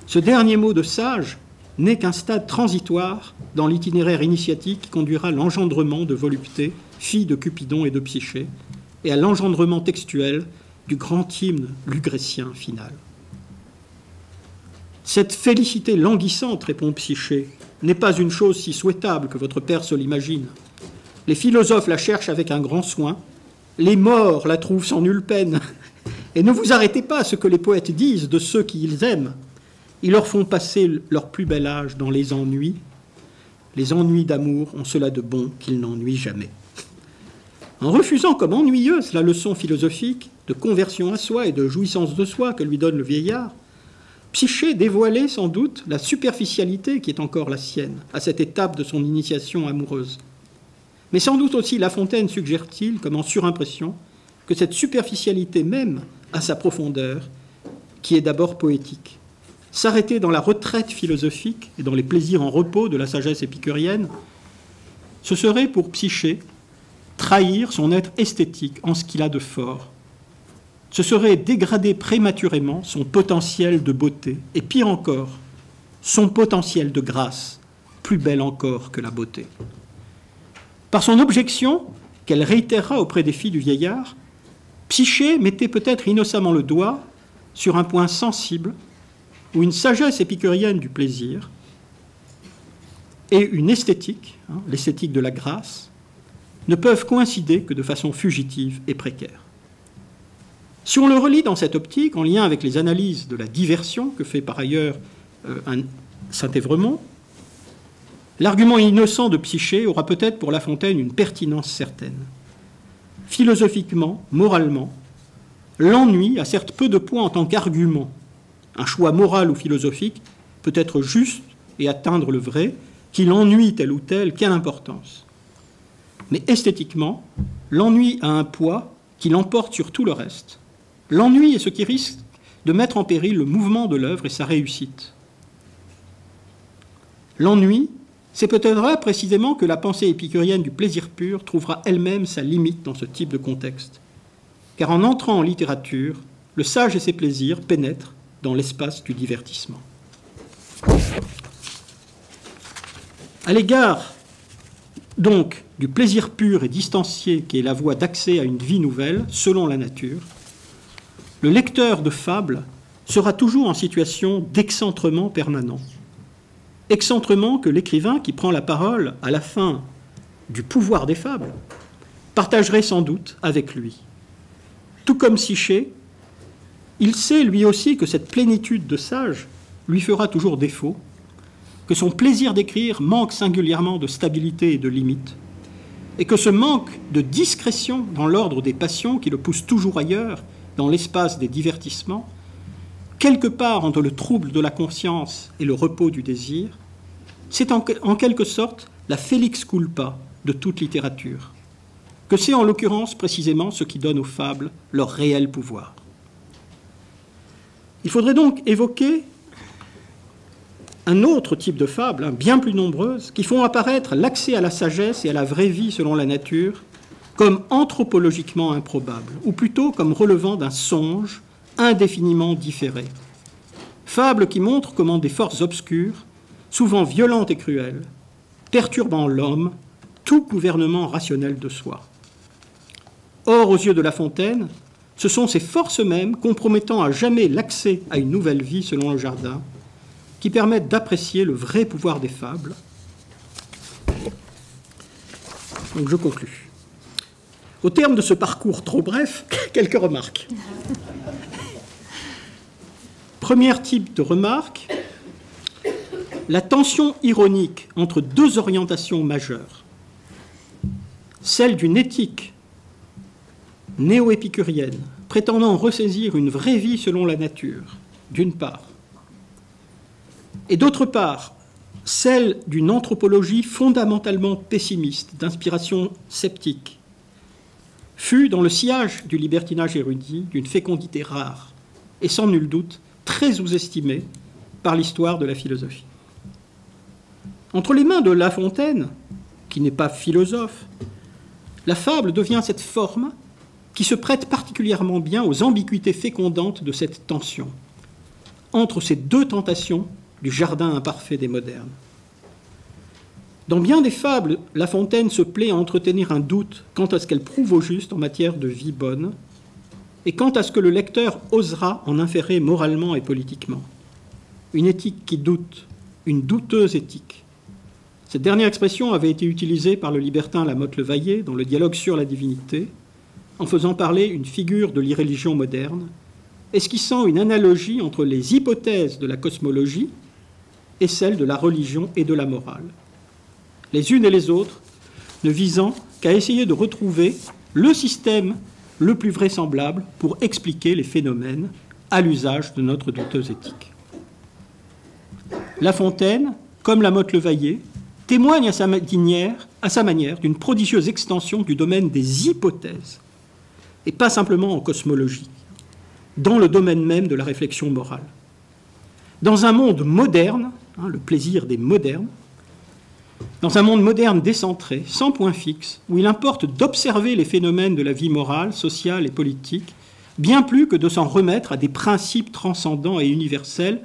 ce dernier mot de sage n'est qu'un stade transitoire dans l'itinéraire initiatique qui conduira à l'engendrement de volupté, fille de Cupidon et de Psyché, et à l'engendrement textuel du grand hymne lugrétien final. Cette félicité languissante, répond Psyché, n'est pas une chose si souhaitable que votre père se l'imagine. Les philosophes la cherchent avec un grand soin, les morts la trouvent sans nulle peine. Et ne vous arrêtez pas à ce que les poètes disent de ceux qu'ils aiment. Ils leur font passer leur plus bel âge dans les ennuis. Les ennuis d'amour ont cela de bon qu'ils n'ennuient jamais. En refusant comme ennuyeuse la leçon philosophique de conversion à soi et de jouissance de soi que lui donne le vieillard, Psyché dévoilait sans doute la superficialité qui est encore la sienne à cette étape de son initiation amoureuse. Mais sans doute aussi La Fontaine suggère-t-il, comme en surimpression, que cette superficialité même a sa profondeur, qui est d'abord poétique. S'arrêter dans la retraite philosophique et dans les plaisirs en repos de la sagesse épicurienne ce serait pour Psyché trahir son être esthétique en ce qu'il a de fort. Ce serait dégrader prématurément son potentiel de beauté, et pire encore, son potentiel de grâce, plus belle encore que la beauté. Par son objection, qu'elle réitérera auprès des filles du vieillard, Psyché mettait peut-être innocemment le doigt sur un point sensible où une sagesse épicurienne du plaisir et une esthétique, l'esthétique de la grâce, ne peuvent coïncider que de façon fugitive et précaire. Si on le relit dans cette optique, en lien avec les analyses de la diversion que fait par ailleurs Saint-Évremont, l'argument innocent de Psyché aura peut-être pour La Fontaine une pertinence certaine. Philosophiquement, moralement, l'ennui a certes peu de poids en tant qu'argument. Un choix moral ou philosophique peut être juste et atteindre le vrai, qu'il ennuie tel ou tel, quelle importance. Mais esthétiquement, l'ennui a un poids qui l'emporte sur tout le reste. L'ennui est ce qui risque de mettre en péril le mouvement de l'œuvre et sa réussite. L'ennui, c'est peut-être là précisément que la pensée épicurienne du plaisir pur trouvera elle-même sa limite dans ce type de contexte. Car en entrant en littérature, le sage et ses plaisirs pénètrent dans l'espace du divertissement. À l'égard, donc, du plaisir pur et distancié qui est la voie d'accès à une vie nouvelle, selon la nature, le lecteur de fables sera toujours en situation d'excentrement permanent. Excentrement que l'écrivain qui prend la parole à la fin du pouvoir des fables partagerait sans doute avec lui. Tout comme Psyché, il sait lui aussi que cette plénitude de sage lui fera toujours défaut, que son plaisir d'écrire manque singulièrement de stabilité et de limites, et que ce manque de discrétion dans l'ordre des passions qui le pousse toujours ailleurs, dans l'espace des divertissements, quelque part entre le trouble de la conscience et le repos du désir, c'est en quelque sorte la felix culpa de toute littérature, que c'est en l'occurrence précisément ce qui donne aux fables leur réel pouvoir. Il faudrait donc évoquer un autre type de fables, bien plus nombreuses, qui font apparaître l'accès à la sagesse et à la vraie vie selon la nature comme anthropologiquement improbable, ou plutôt comme relevant d'un songe indéfiniment différé. Fables qui montrent comment des forces obscures, souvent violentes et cruelles, perturbant l'homme, tout gouvernement rationnel de soi. Or, aux yeux de La Fontaine, ce sont ces forces mêmes, compromettant à jamais l'accès à une nouvelle vie selon le Jardin, qui permettent d'apprécier le vrai pouvoir des fables. Donc je conclus. Au terme de ce parcours trop bref, quelques remarques. Premier type de remarque, la tension ironique entre deux orientations majeures, celle d'une éthique néo-épicurienne, prétendant ressaisir une vraie vie selon la nature, d'une part, et d'autre part, celle d'une anthropologie fondamentalement pessimiste, d'inspiration sceptique, fut dans le sillage du libertinage érudit d'une fécondité rare et sans nul doute très sous-estimée par l'histoire de la philosophie. Entre les mains de La Fontaine, qui n'est pas philosophe, la fable devient cette forme qui se prête particulièrement bien aux ambiguïtés fécondantes de cette tension entre ces deux tentations du jardin imparfait des modernes. Dans bien des fables, La Fontaine se plaît à entretenir un doute quant à ce qu'elle prouve au juste en matière de vie bonne et quant à ce que le lecteur osera en inférer moralement et politiquement. Une éthique qui doute, une douteuse éthique. Cette dernière expression avait été utilisée par le libertin Lamotte-Levaillé dans le dialogue sur la divinité, en faisant parler une figure de l'irréligion moderne, esquissant une analogie entre les hypothèses de la cosmologie et celles de la religion et de la morale, les unes et les autres ne visant qu'à essayer de retrouver le système le plus vraisemblable pour expliquer les phénomènes à l'usage de notre douteuse éthique. La Fontaine, comme Lamotte-Levaillé, témoigne à sa manière d'une prodigieuse extension du domaine des hypothèses, et pas simplement en cosmologie, dans le domaine même de la réflexion morale. Dans un monde moderne, le plaisir des modernes, Dans un monde moderne décentré, sans point fixe, où il importe d'observer les phénomènes de la vie morale, sociale et politique, bien plus que de s'en remettre à des principes transcendants et universels,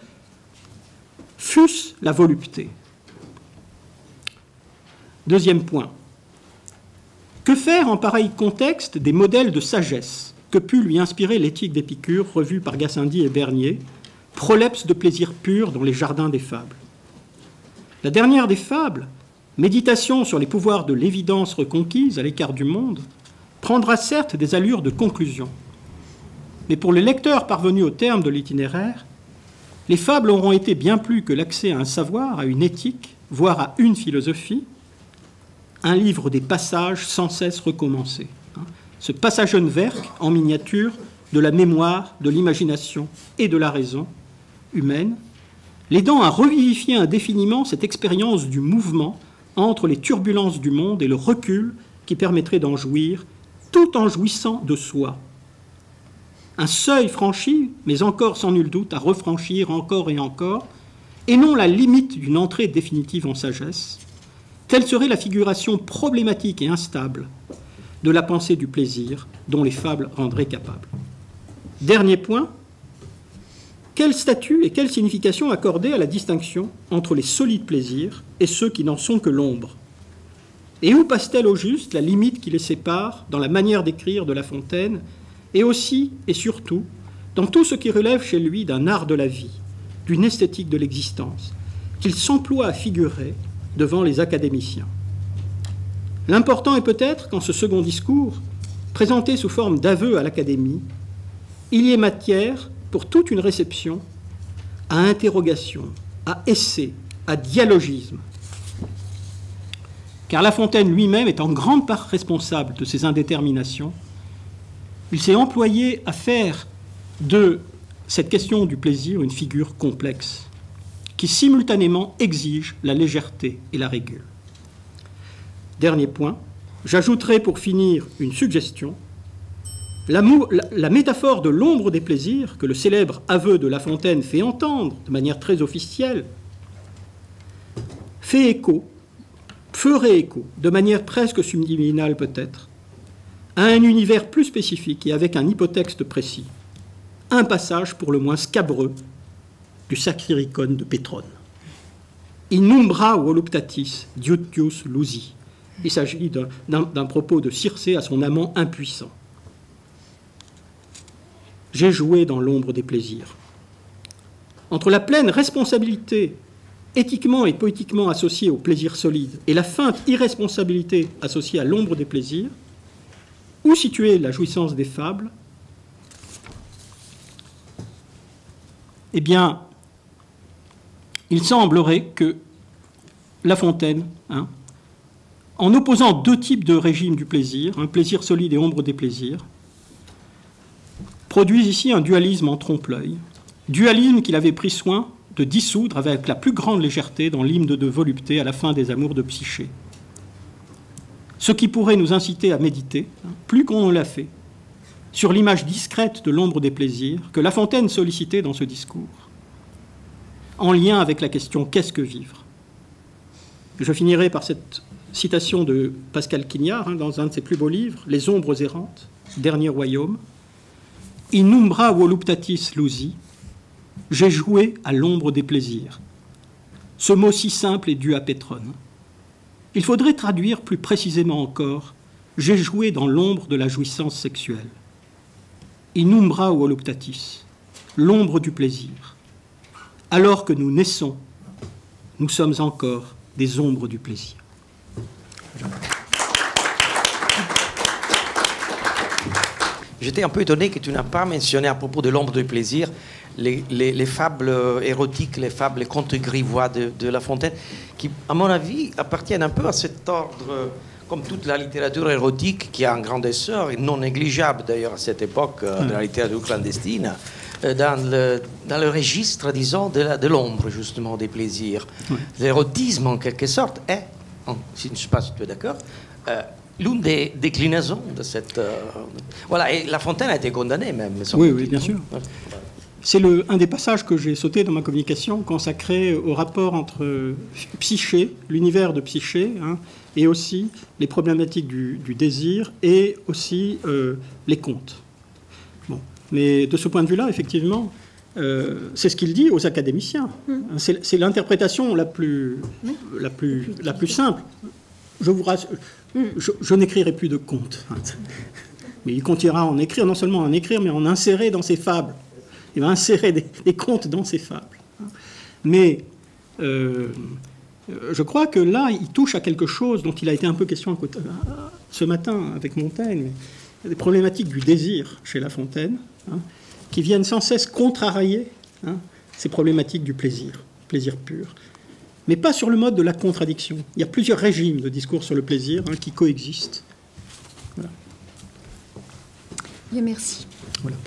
fût-ce la volupté. Deuxième point. Que faire en pareil contexte des modèles de sagesse que put lui inspirer l'éthique d'Épicure, revue par Gassendi et Bernier, prolepse de plaisir pur dans les jardins des fables? La dernière des fables, Méditation sur les pouvoirs de l'évidence reconquise à l'écart du monde, prendra certes des allures de conclusion. Mais pour le lecteur parvenu au terme de l'itinéraire, les fables auront été bien plus que l'accès à un savoir, à une éthique, voire à une philosophie, un livre des passages sans cesse recommencés. Ce Passagenwerk en miniature de la mémoire, de l'imagination et de la raison humaine, l'aidant à revivifier indéfiniment cette expérience du mouvement entre les turbulences du monde et le recul qui permettrait d'en jouir, tout en jouissant de soi. Un seuil franchi, mais encore sans nul doute à refranchir encore et encore, et non la limite d'une entrée définitive en sagesse, telle serait la figuration problématique et instable de la pensée du plaisir dont les fables rendraient capable. Dernier point, quel statut et quelle signification accorder à la distinction entre les solides plaisirs et ceux qui n'en sont que l'ombre? Et où passe-t-elle au juste la limite qui les sépare dans la manière d'écrire de La Fontaine, et aussi et surtout dans tout ce qui relève chez lui d'un art de la vie, d'une esthétique de l'existence, qu'il s'emploie à figurer devant les académiciens? L'important est peut-être qu'en ce second discours, présenté sous forme d'aveu à l'Académie, il y ait matière pour toute une réception, à interrogation, à essai, à dialogisme. Car La Fontaine lui-même est en grande part responsable de ces indéterminations. Il s'est employé à faire de cette question du plaisir une figure complexe, qui simultanément exige la légèreté et la rigueur. Dernier point, j'ajouterai pour finir une suggestion. La métaphore de l'ombre des plaisirs, que le célèbre aveu de La Fontaine fait entendre de manière très officielle, ferait écho, de manière presque subliminale peut-être, à un univers plus spécifique et avec un hypotexte précis, un passage pour le moins scabreux du Satyrion de Pétrone. In umbra voluptatis diutius lusi. Il s'agit d'un propos de Circé à son amant impuissant. J'ai joué dans l'ombre des plaisirs. Entre la pleine responsabilité éthiquement et poétiquement associée au plaisir solide et la feinte irresponsabilité associée à l'ombre des plaisirs, où situer la jouissance des fables? Eh bien, il semblerait que La Fontaine, en opposant deux types de régimes du plaisir, un plaisir solide et ombre des plaisirs, produise ici un dualisme en trompe-l'œil, dualisme qu'il avait pris soin de dissoudre avec la plus grande légèreté dans l'hymne de volupté à la fin des Amours de Psyché. Ce qui pourrait nous inciter à méditer, plus qu'on ne l'a fait, sur l'image discrète de l'ombre des plaisirs que La Fontaine sollicitait dans ce discours, en lien avec la question « Qu'est-ce que vivre ?» Je finirai par cette citation de Pascal Quignard, dans un de ses plus beaux livres, « Les ombres errantes, dernier royaume ». In umbra voluptatis lusi, j'ai joué à l'ombre des plaisirs. Ce mot si simple est dû à Pétrone. Il faudrait traduire plus précisément encore, j'ai joué dans l'ombre de la jouissance sexuelle. In umbra voluptatis, l'ombre du plaisir. Alors que nous naissons, nous sommes encore des ombres du plaisir. J'étais un peu étonné que tu n'as pas mentionné à propos de l'ombre du plaisir les fables érotiques, les fables, les contes grivois de La Fontaine, qui, à mon avis, appartiennent un peu à cet ordre, comme toute la littérature érotique, qui a un grand essor, et non négligeable d'ailleurs à cette époque de la littérature clandestine, dans le registre, disons, de l'ombre, justement, des plaisirs. L'érotisme, en quelque sorte, est, je ne sais pas si tu es d'accord, l'une des déclinaisons de cette... Voilà, et La Fontaine a été condamnée même. Oui, bien sûr. c'est un des passages que j'ai sauté dans ma communication consacré au rapport entre Psyché, l'univers de Psyché, hein, et aussi les problématiques du désir et aussi les contes. Bon. Mais de ce point de vue-là, effectivement, c'est ce qu'il dit aux académiciens. C'est l'interprétation la plus simple. Je vous rassure, je n'écrirai plus de contes. Mais il continuera à en écrire, non seulement à en écrire, mais à en insérer dans ses fables. Il va insérer des contes dans ses fables. Mais je crois que là, il touche à quelque chose dont il a été un peu question ce matin avec Montaigne, des problématiques du désir chez La Fontaine, hein, qui viennent sans cesse contrarier ces problématiques du plaisir pur. Mais pas sur le mode de la contradiction. Il y a plusieurs régimes de discours sur le plaisir qui coexistent. Voilà. Bien, merci. Voilà.